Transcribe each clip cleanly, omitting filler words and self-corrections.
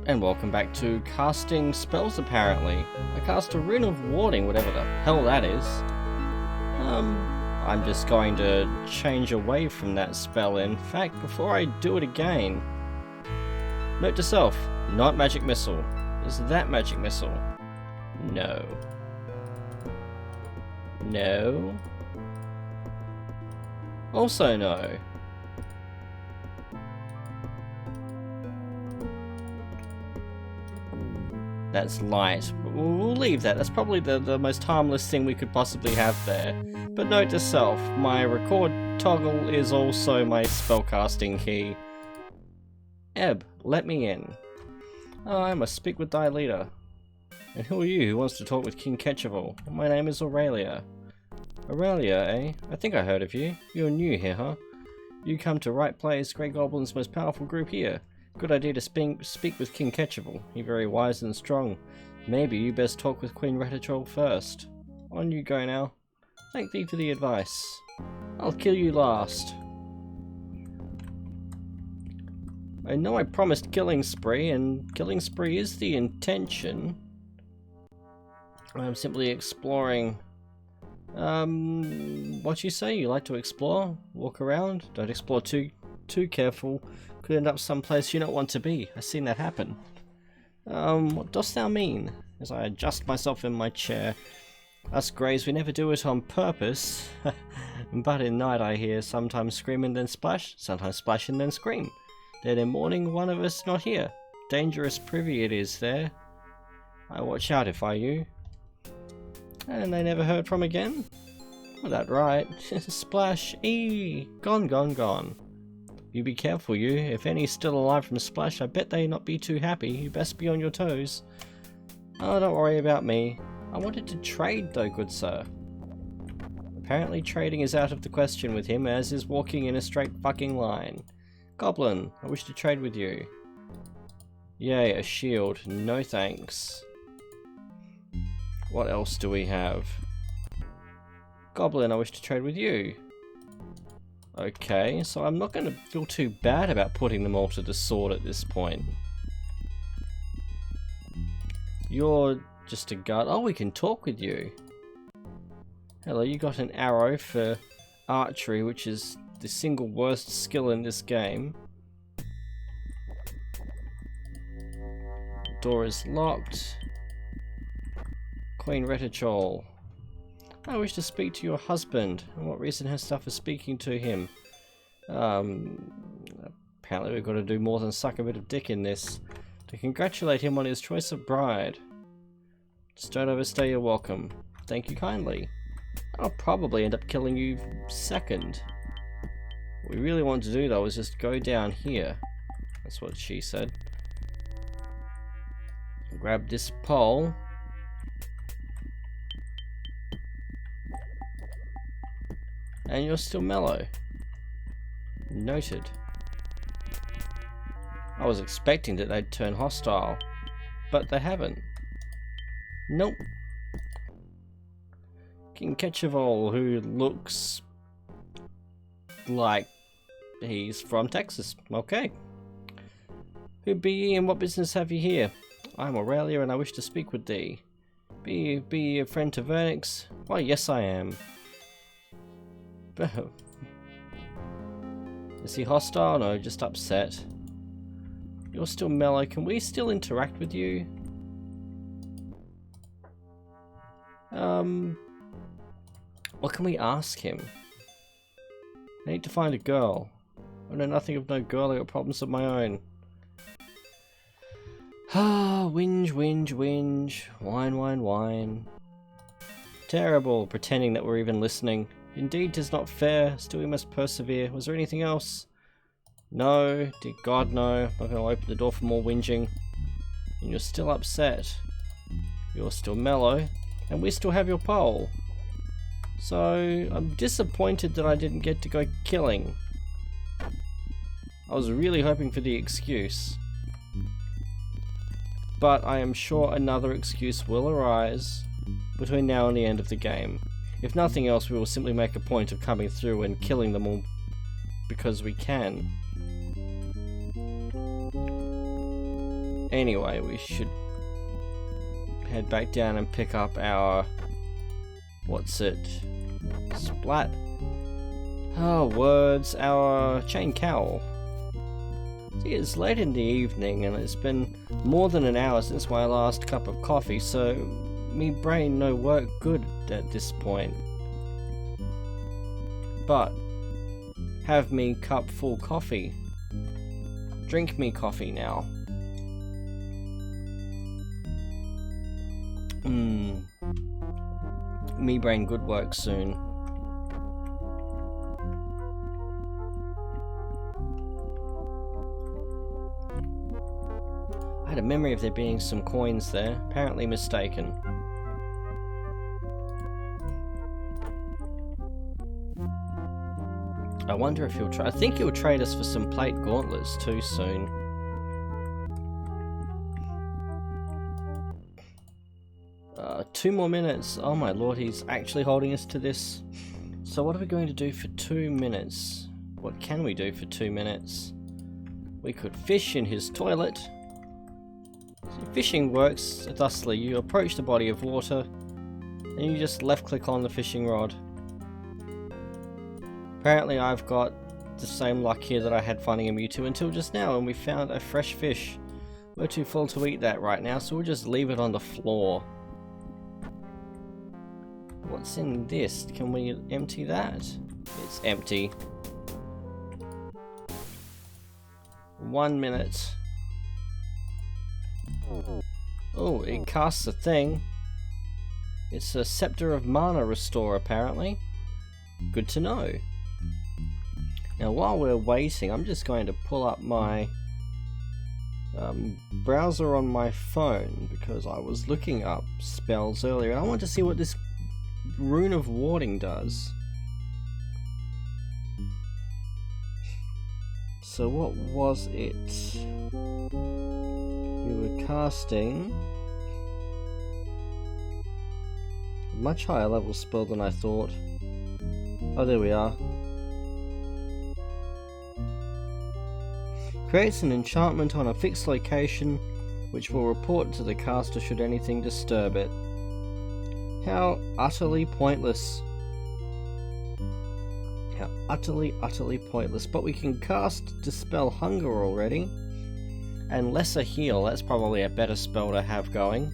And welcome back to casting spells apparently. I cast a Rune of Warding, whatever the hell that is. I'm just going to change away from that spell. In fact, before I do it again, note to self, not magic missile. Is that magic missile? No. No. Also no. That's light. We'll leave that. That's probably the most harmless thing we could possibly have there. But note to self, my record toggle is also my spellcasting key. Ebb, let me in. Oh, I must speak with thy leader. And who are you who wants to talk with King Ketcheval? My name is Aurelia. Aurelia, eh? I think I heard of you. You're new here, huh? You come to right place, Grey Goblin's most powerful group here. Good idea to speak with King Ketcheval. He's very wise and strong. Maybe you best talk with Queen Retitrol first. On you go now. Thank thee for the advice. I'll kill you last. I know I promised killing spree, and killing spree is the intention. I'm simply exploring. What you say? You like to explore? Walk around? Don't explore too careful. Could end up someplace you don't want to be. I've seen that happen. What dost thou mean? As I adjust myself in my chair. Us greys, we never do it on purpose. But in night I hear sometimes scream and then splash, sometimes splash and then scream. Then in morning one of us not here. Dangerous privy it is there. I watch out if I you. And they never heard from again? Well, that right. Splash, gone, gone, gone. You be careful, you. If any's still alive from Splash, I bet they not be too happy. You best be on your toes. Oh, don't worry about me. I wanted to trade though, good sir. Apparently trading is out of the question with him, as is walking in a straight fucking line. Goblin, I wish to trade with you. Yay, a shield. No thanks. What else do we have? Goblin, I wish to trade with you. Okay, so I'm not going to feel too bad about putting them all to the sword at this point. You're just a guard. Oh, we can talk with you. Hello, you got an arrow for archery, which is the single worst skill in this game. Door is locked. Queen Retitrol. I wish to speak to your husband. And what reason has stuff for speaking to him? Apparently we've got to do more than suck a bit of dick in this. To congratulate him on his choice of bride. Just don't overstay your welcome. Thank you kindly. I'll probably end up killing you second. What we really want to do though is just go down here. That's what she said. Grab this pole. And you're still mellow. Noted. I was expecting that they'd turn hostile, but they haven't. Nope. King Ketcheval, who looks like he's from Texas. Okay. Who be ye and what business have you here? I'm Aurelia and I wish to speak with thee. Be ye a friend to Vernix? Why, yes I am. Is he hostile? No, just upset. You're still mellow. Can we still interact with you? What can we ask him? I need to find a girl. I know nothing of no girl. I got problems of my own. Ah, whinge, whinge, whinge. Whine, whine, whine. Terrible, pretending that we're even listening. Indeed, 'tis not fair, still we must persevere. Was there anything else? No, dear God, no. I'm not going to open the door for more whinging. And you're still upset. You're still mellow. And we still have your pole. So, I'm disappointed that I didn't get to go killing. I was really hoping for the excuse. But I am sure another excuse will arise between now and the end of the game. If nothing else, we will simply make a point of coming through and killing them all because we can. Anyway, we should head back down and pick up our... what's it? Splat? Oh, words. Our chain cowl. See, it's late in the evening and it's been more than an hour since my last cup of coffee, so me brain no work good at this point. But have me cup full coffee. Drink me coffee now. Me brain good work soon. I had a memory of there being some coins there. Apparently mistaken. I wonder if he'll I think he'll trade us for some plate gauntlets too soon. Two more minutes. Oh my lord, he's actually holding us to this. So what are we going to do for 2 minutes? What can we do for 2 minutes? We could fish in his toilet. So fishing works thusly. You approach the body of water and you just left click on the fishing rod. Apparently I've got the same luck here that I had finding a Mewtwo until just now, and we found a fresh fish. We're too full to eat that right now, so we'll just leave it on the floor. What's in this? Can we empty that? It's empty. 1 minute. Oh, it casts a thing. It's a Scepter of Mana Restore, apparently. Good to know. Now, while we're waiting, I'm just going to pull up my browser on my phone, because I was looking up spells earlier, and I want to see what this Rune of Warding does. So what was it? We were casting a much higher level spell than I thought. Oh, there we are. Creates an enchantment on a fixed location, which will report to the caster should anything disturb it. How utterly pointless. How utterly pointless. But we can cast Dispel Hunger already. And Lesser Heal, that's probably a better spell to have going.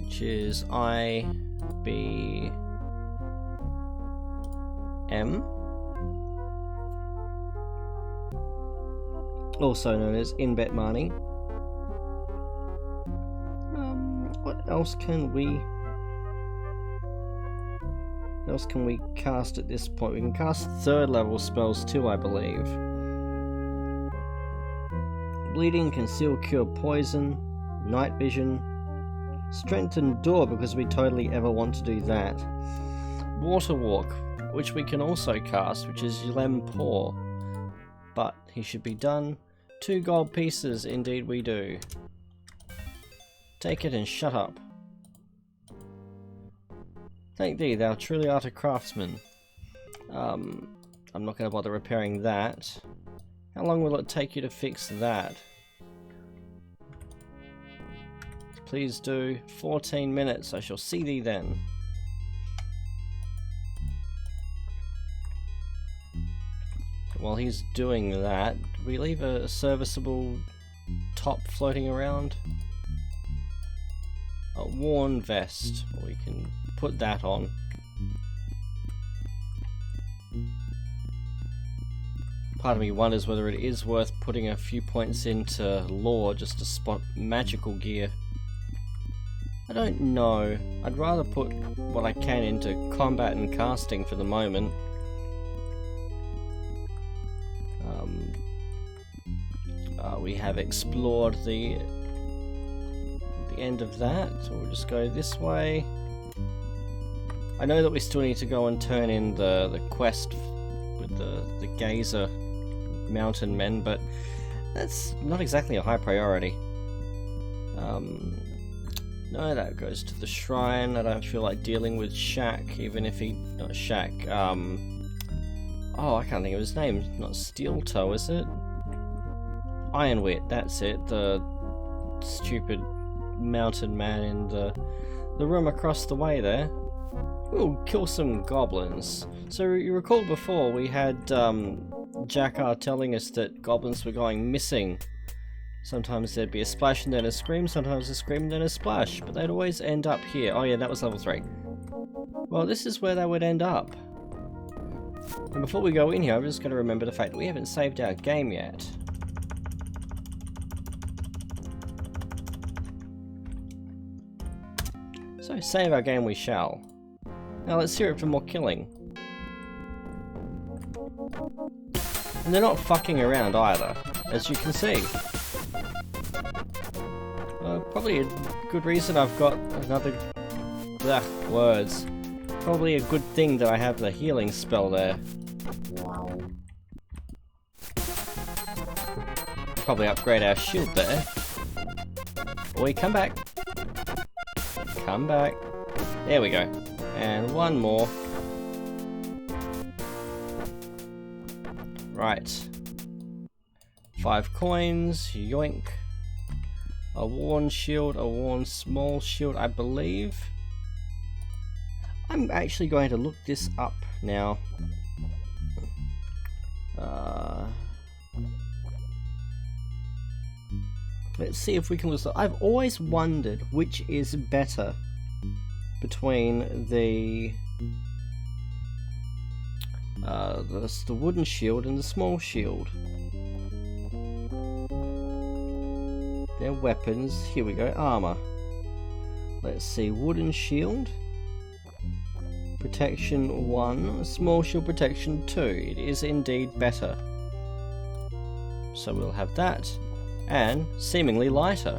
Which is IBM. Also known as In-Bet Money. What else can we cast at this point? We can cast 3rd level spells too, I believe. Bleeding, Conceal, Cure Poison, Night Vision, Strengthen Door, because we totally ever want to do that. Water Walk, which we can also cast, which is Ylem Pour. But he should be done. 2 gold pieces, indeed we do. Take it and shut up. Thank thee, thou truly art a craftsman. I'm not going to bother repairing that. How long will it take you to fix that? Please do. 14 minutes, I shall see thee then. While he's doing that, do we leave a serviceable top floating around? A worn vest. We can put that on. Part of me wonders whether it is worth putting a few points into lore just to spot magical gear. I don't know. I'd rather put what I can into combat and casting for the moment. We have explored the end of that, so we'll just go this way. I know that we still need to go and turn in the quest with the Gazer Mountainmen, but that's not exactly a high priority. No, that goes to the shrine. I don't feel like dealing with Shaq, even if he... not Shaq, oh, I can't think of his name. Not Steel Toe, is it? Ironwit, that's it. The stupid mountain man in the room across the way there. We'll kill some goblins. So you recall before we had Jackar telling us that goblins were going missing. Sometimes there'd be a splash and then a scream, sometimes a scream and then a splash, but they'd always end up here. Oh yeah, that was level 3. Well, this is where they would end up. And before we go in here, I'm just going to remember the fact that we haven't saved our game yet. So save our game we shall. Now let's hear it for more killing. And they're not fucking around either, as you can see. Probably a good reason I've got another... words. Probably a good thing that I have the healing spell there. Probably upgrade our shield there. Oi, come back. Come back. There we go. And one more. Right. 5 coins. Yoink. A worn shield, a worn small shield, I believe. I'm actually going to look this up now. Let's see if we can listen. I've always wondered which is better between the wooden shield and the small shield. Their weapons. Here we go. Armor. Let's see. Wooden shield. Protection 1. Small shield protection 2. It is indeed better. So we'll have that. And seemingly lighter.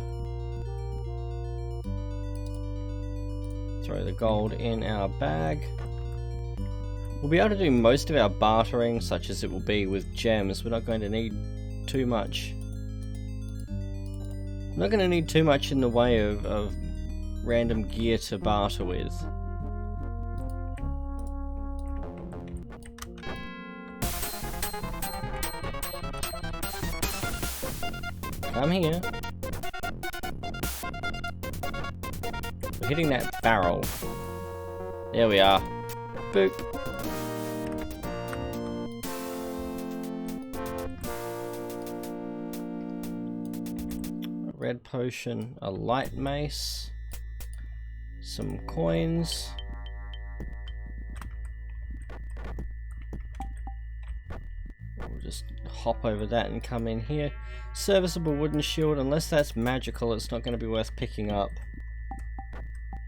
Throw the gold in our bag. We'll be able to do most of our bartering, such as it will be with gems. We're not going to need too much. We're not going to need too much in the way of random gear to barter with. Come here. We're hitting that barrel. There we are. Boop. A red potion, a light mace, some coins. We'll just hop over that and come in here. Serviceable wooden shield, unless that's magical, it's not going to be worth picking up.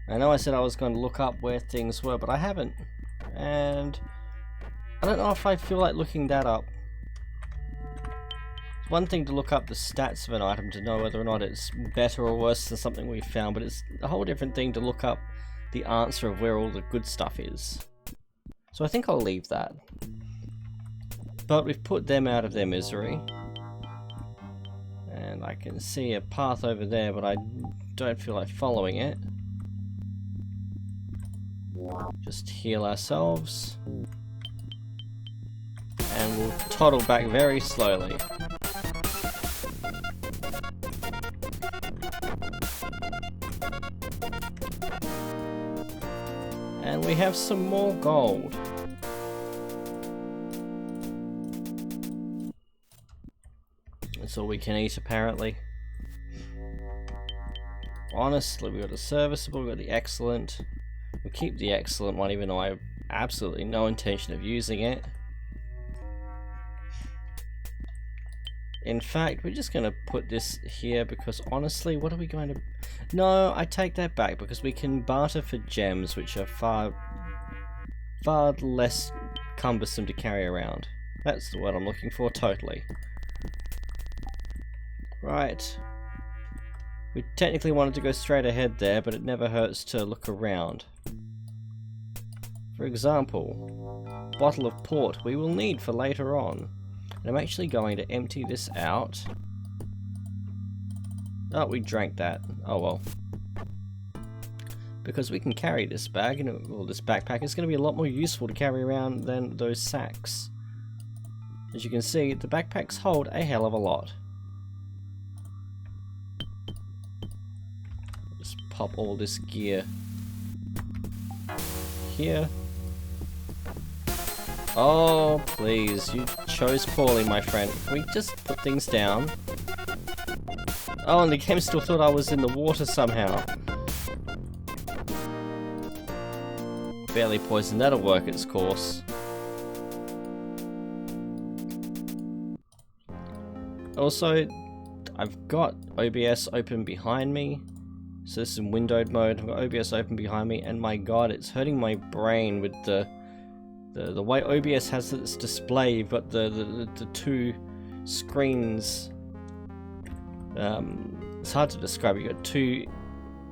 I know I said I was going to look up where things were, but I haven't. And I don't know if I feel like looking that up. It's one thing to look up the stats of an item to know whether or not it's better or worse than something we found, but it's a whole different thing to look up the answer of where all the good stuff is. So I think I'll leave that. But we've put them out of their misery. And I can see a path over there, but I don't feel like following it. Just heal ourselves. And we'll toddle back very slowly. And we have some more gold. That's all we can eat, apparently. Honestly, we got the serviceable, we got the excellent. We'll keep the excellent one, even though I have absolutely no intention of using it. In fact, we're just going to put this here because honestly, what are we going to... No, I take that back because we can barter for gems, which are far less cumbersome to carry around. That's the word I'm looking for, totally. Right. We technically wanted to go straight ahead there, but it never hurts to look around. For example, bottle of port we will need for later on. And I'm actually going to empty this out. Oh, we drank that. Oh well. Because we can carry this bag, and well, this backpack is going to be a lot more useful to carry around than those sacks. As you can see, the backpacks hold a hell of a lot. pop all this gear. Here. Oh, please, you chose poorly, my friend. Can we just put things down? Oh, and the game still thought I was in the water somehow. Barely poison, that'll work its course. Also, I've got OBS open behind me. So this is in windowed mode. I've got OBS open behind me, and my god, it's hurting my brain with the way OBS has its display. You've got the two screens. It's hard to describe. You've got two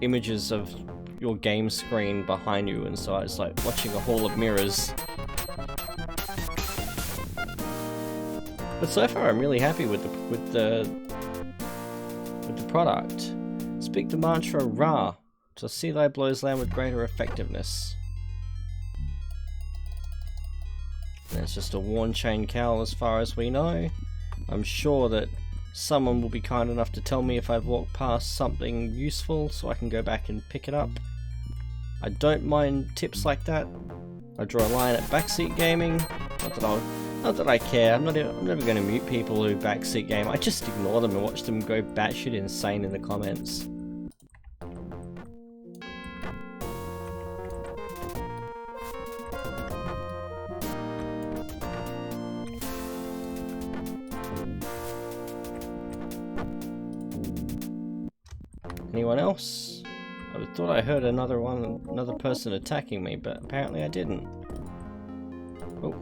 images of your game screen behind you, and so it's like watching a hall of mirrors. But so far, I'm really happy with the product. Speak the mantra Ra, to see thy blows land with greater effectiveness. And it's just a worn chain cowl as far as we know. I'm sure that someone will be kind enough to tell me if I've walked past something useful so I can go back and pick it up. I don't mind tips like that. I draw a line at backseat gaming. Not that I care. I'm never going to mute people who backseat game. I just ignore them and watch them go batshit insane in the comments. Anyone else? I thought I heard another person attacking me, but apparently I didn't. Oh.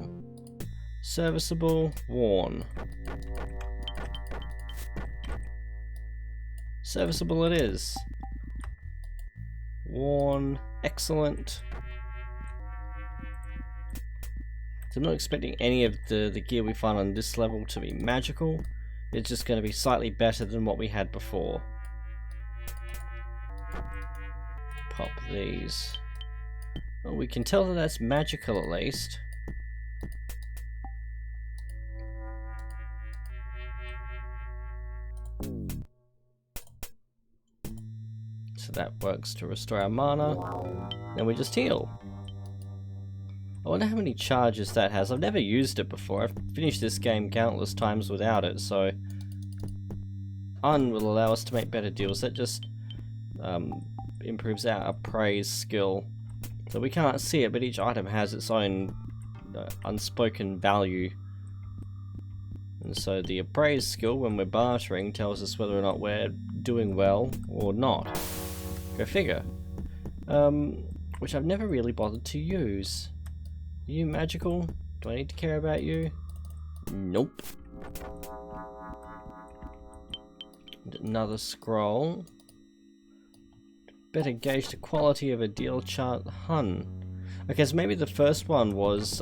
Serviceable, worn. Serviceable it is. Worn, excellent. So I'm not expecting any of the gear we find on this level to be magical. It's just going to be slightly better than what we had before. Pop these. Well, we can tell that that's magical at least. So that works to restore our mana. Then we just heal. I wonder how many charges that has. I've never used it before. I've finished this game countless times without it, so Un will allow us to make better deals. That just improves our appraise skill. So we can't see it, but each item has its own unspoken value. And so the appraise skill, when we're bartering, tells us whether or not we're doing well or not. Go figure. Which I've never really bothered to use. Are you magical? Do I need to care about you? Nope. And another scroll. Better gauge the quality of a deal chart Hun. Okay, so maybe the first one was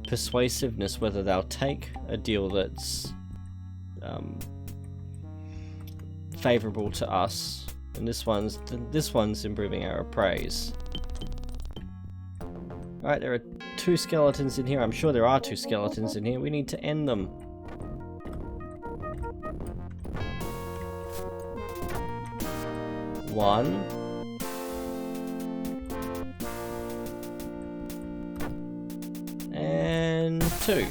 persuasiveness, whether they'll take a deal that's favorable to us, and this one's improving our appraise. Alright, there are two skeletons in here. I'm sure there are two skeletons in here. We need to end them. One. And two.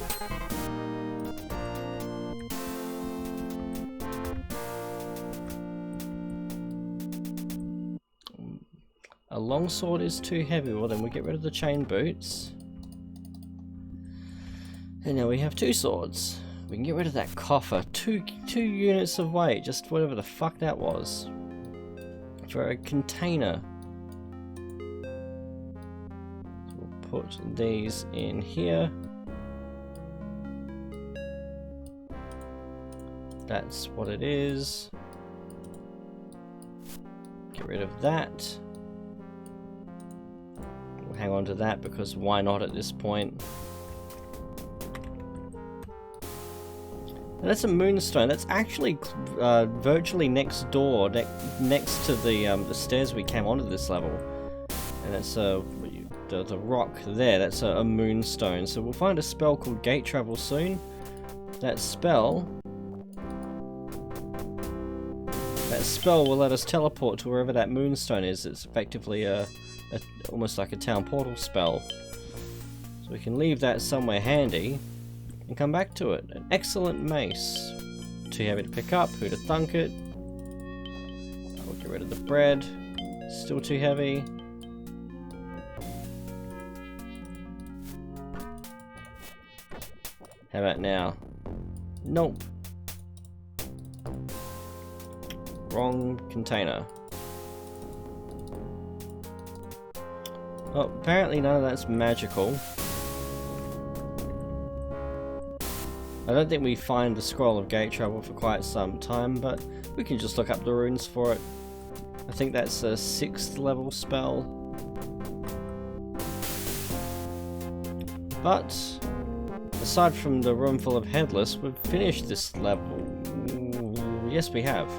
A longsword is too heavy. Well, then we get rid of the chain boots. And now we have two swords. We can get rid of that coffer. Two units of weight, just whatever the fuck that was. For a container. So we'll put these in here. That's what it is. Get rid of that. We'll hang on to that because why not at this point? And that's a moonstone. That's actually virtually next door, next to the stairs we came onto this level. And that's the rock there. That's a moonstone. So we'll find a spell called Gate Travel soon. That spell that spell will let us teleport to wherever that moonstone is. It's effectively almost like a town portal spell. So we can leave that somewhere handy and come back to it. An excellent mace. Too heavy to pick up, who'd have thunk it. I'll get rid of the bread. Still too heavy. How about now? Nope. Wrong container. Oh, apparently none of that's magical. I don't think we find the Scroll of Gate Travel for quite some time, but we can just look up the runes for it. I think that's a 6th level spell. But aside from the room full of headless, we've finished this level. Yes, we have.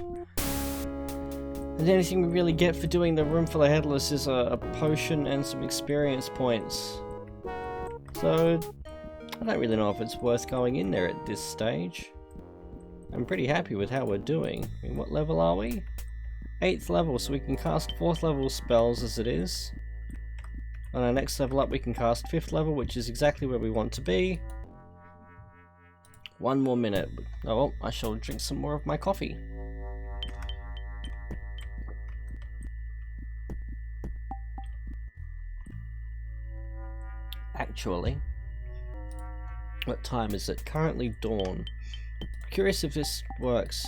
And the only thing we really get for doing the room full of headless is a potion and some experience points. So I don't really know if it's worth going in there at this stage. I'm pretty happy with how we're doing. I mean, what level are we? 8th level, so we can cast 4th level spells as it is. On our next level up we can cast 5th level, which is exactly where we want to be. 1 more minute. Oh well, I shall drink some more of my coffee. Actually, what time is it? Currently dawn. Curious if this works.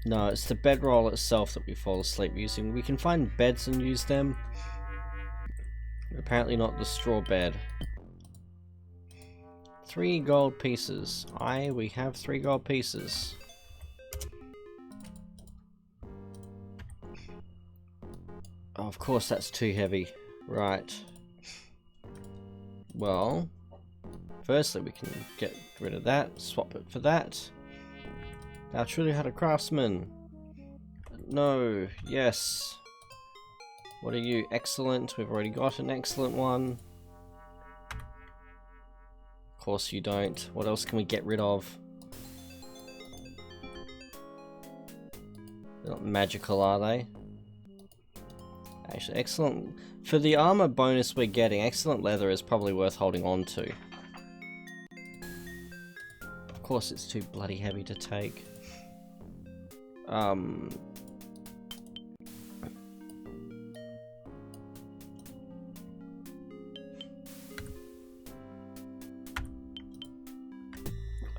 No, it's the bedroll itself that we fall asleep using. We can find beds and use them. Apparently not the straw bed. 3 gold pieces. Aye, we have 3 gold pieces. Oh, of course that's too heavy. Right. Well, firstly we can get rid of that, swap it for that. Thou truly had a craftsman. No, yes. What are you? Excellent. We've already got an excellent one. Of course you don't. What else can we get rid of? They're not magical, are they? Actually, excellent. For the armor bonus we're getting, excellent leather is probably worth holding on to. Of course it's too bloody heavy to take. I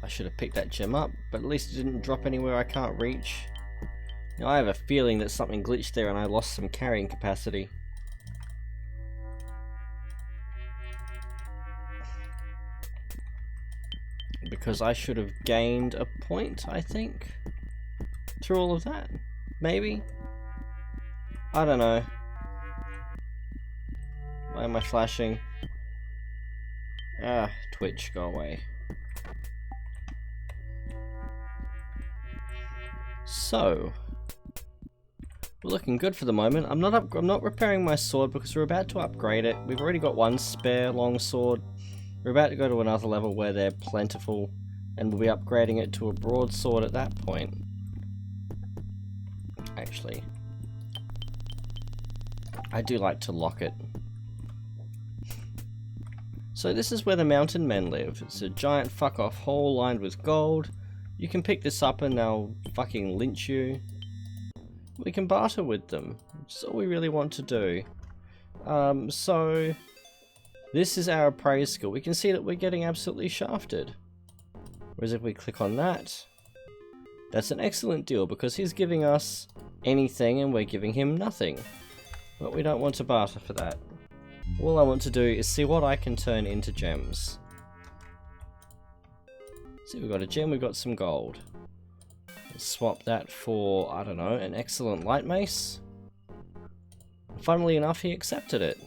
should have picked that gem up, but at least it didn't drop anywhere I can't reach. Now I have a feeling that something glitched there and I lost some carrying capacity. Because I should have gained a point, I think, through all of that. Maybe? I don't know. Why am I flashing? Ah, Twitch, go away. So, we're looking good for the moment. I'm not repairing my sword because we're about to upgrade it. We've already got 1 spare long sword. We're about to go to another level where they're plentiful, and we'll be upgrading it to a broadsword at that point. Actually, I do like to lock it. So this is where the Mountainmen live. It's a giant fuck-off hole lined with gold. You can pick this up and they'll fucking lynch you. We can barter with them, which is all we really want to do. So this is our appraise skill. We can see that we're getting absolutely shafted. Whereas if we click on that, that's an excellent deal because he's giving us anything and we're giving him nothing. But we don't want to barter for that. All I want to do is see what I can turn into gems. See, we've got a gem, we've got some gold. Let's swap that for, I don't know, an excellent light mace. Funnily enough, he accepted it.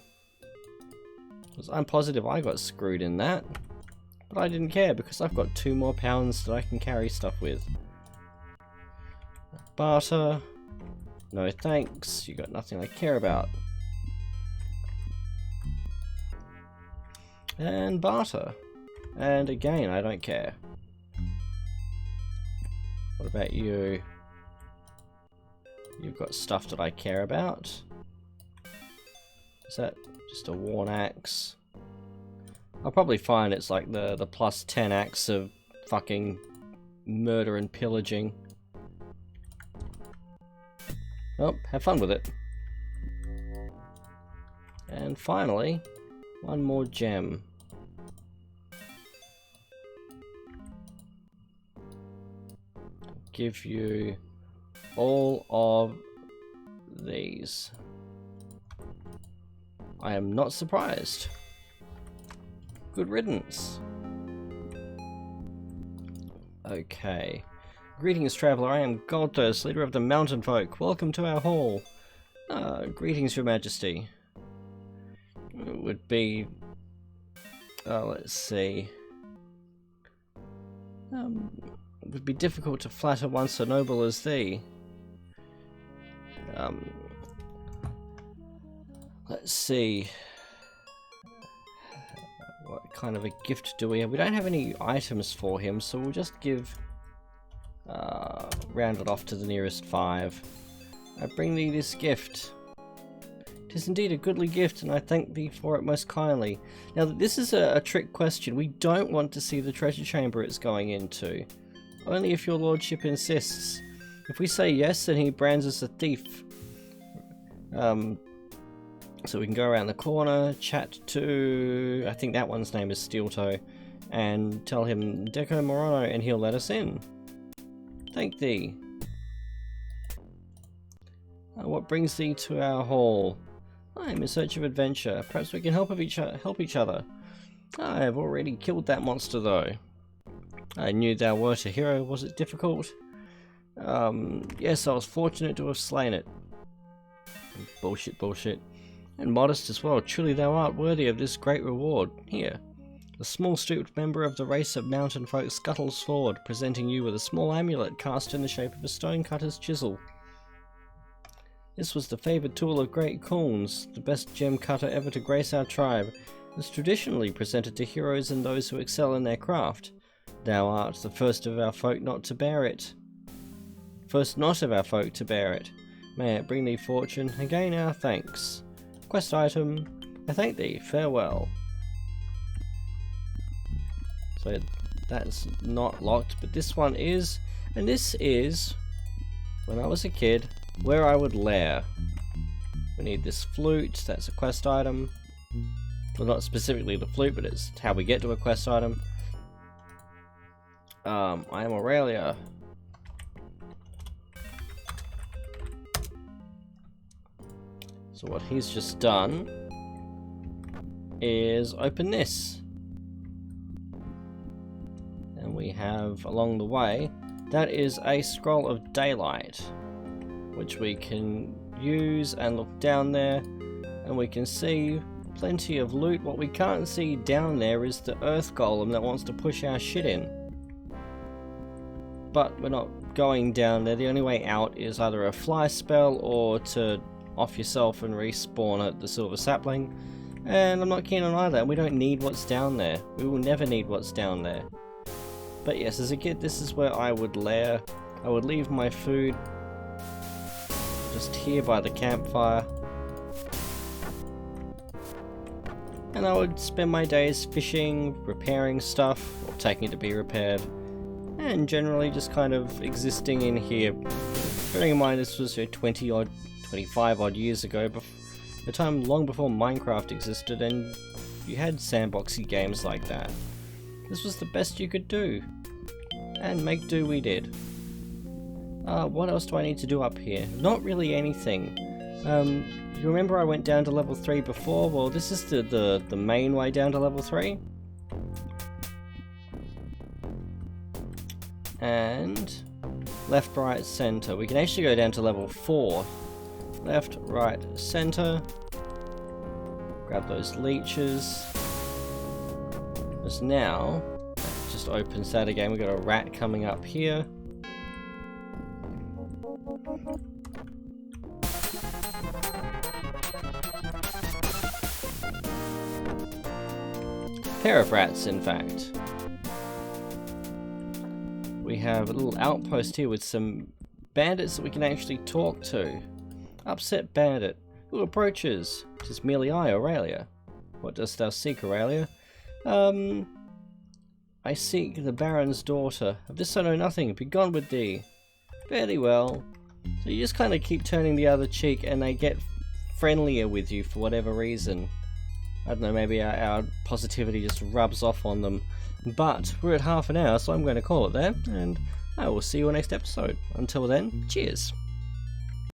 Because I'm positive I got screwed in that. But I didn't care because I've got 2 more pounds that I can carry stuff with. Barter. No thanks, you got nothing I care about. And barter. And again, I don't care. What about you? You've got stuff that I care about. Is that just a worn axe? I'll probably find it's like the plus 10 axe of fucking murder and pillaging. Oh, have fun with it. And finally, one more gem. Give you all of these. I am not surprised. Good riddance. Okay. Greetings, traveller. I am Goldthirst, leader of the mountain folk. Welcome to our hall. Greetings, your majesty. It would be... let's see. It would be difficult to flatter one so noble as thee. Let's see. What kind of a gift do we have? We don't have any items for him, so we'll just give... round it off to the nearest 5. I bring thee this gift. 'Tis indeed a goodly gift, and I thank thee for it most kindly. Now, this is a trick question. We don't want to see the treasure chamber it's going into. Only if your lordship insists. If we say yes, then he brands us a thief. So we can go around the corner, chat to... I think that one's name is Steeltoe. And tell him Deco Morono, and he'll let us in. Thank thee. What brings thee to our hall? I am in search of adventure. Perhaps we can help each other. I have already killed that monster though. I knew thou wert a hero. Was it difficult? Yes, I was fortunate to have slain it. Bullshit, bullshit. And modest as well. Truly thou art worthy of this great reward. Here. The small stooped member of the race of mountain folk scuttles forward, presenting you with a small amulet cast in the shape of a stonecutter's chisel. This was the favoured tool of great Khulns, the best gem cutter ever to grace our tribe. It's traditionally presented to heroes and those who excel in their craft. Thou art the first of our folk not to bear it. First not of our folk to bear it. May it bring thee fortune. Again our thanks. Quest item. I thank thee. Farewell. So that's not locked, but this one is, and this is, when I was a kid, where I would lair. We need this flute, that's a quest item. Well, not specifically the flute, but it's how we get to a quest item. I am Aurelia. So what he's just done is open this. And we have, along the way, that is a scroll of daylight, which we can use and look down there, and we can see plenty of loot. What we can't see down there is the earth golem that wants to push our shit in. But we're not going down there. The only way out is either a fly spell or to off yourself and respawn at the silver sapling. And I'm not keen on either. We don't need what's down there. We will never need what's down there. But yes, as a kid, this is where I would lair. I would leave my food just here by the campfire. And I would spend my days fishing, repairing stuff, or taking it to be repaired. And generally just kind of existing in here. Bearing in mind this was 25 odd years ago, a time long before Minecraft existed and you had sandboxy games like that. This was the best you could do. And make do we did. What else do I need to do up here? Not really anything. You remember I went down to level 3 before? Well, this is the main way down to level 3. And left, right, center. We can actually go down to level 4. Left, right, center. Grab those leeches. Because now, that just opens that again. We've got a rat coming up here. Pair of rats, in fact. We have a little outpost here with some bandits that we can actually talk to. Upset bandit. Who approaches? 'Tis merely I, Aurelia. What dost thou seek, Aurelia? I seek the Baron's daughter. Of this I know nothing. Begone with thee. Fairly well. So you just kind of keep turning the other cheek and they get friendlier with you for whatever reason. I don't know, maybe our positivity just rubs off on them. But we're at half an hour, so I'm going to call it there, and I will see you on next episode. Until then, cheers.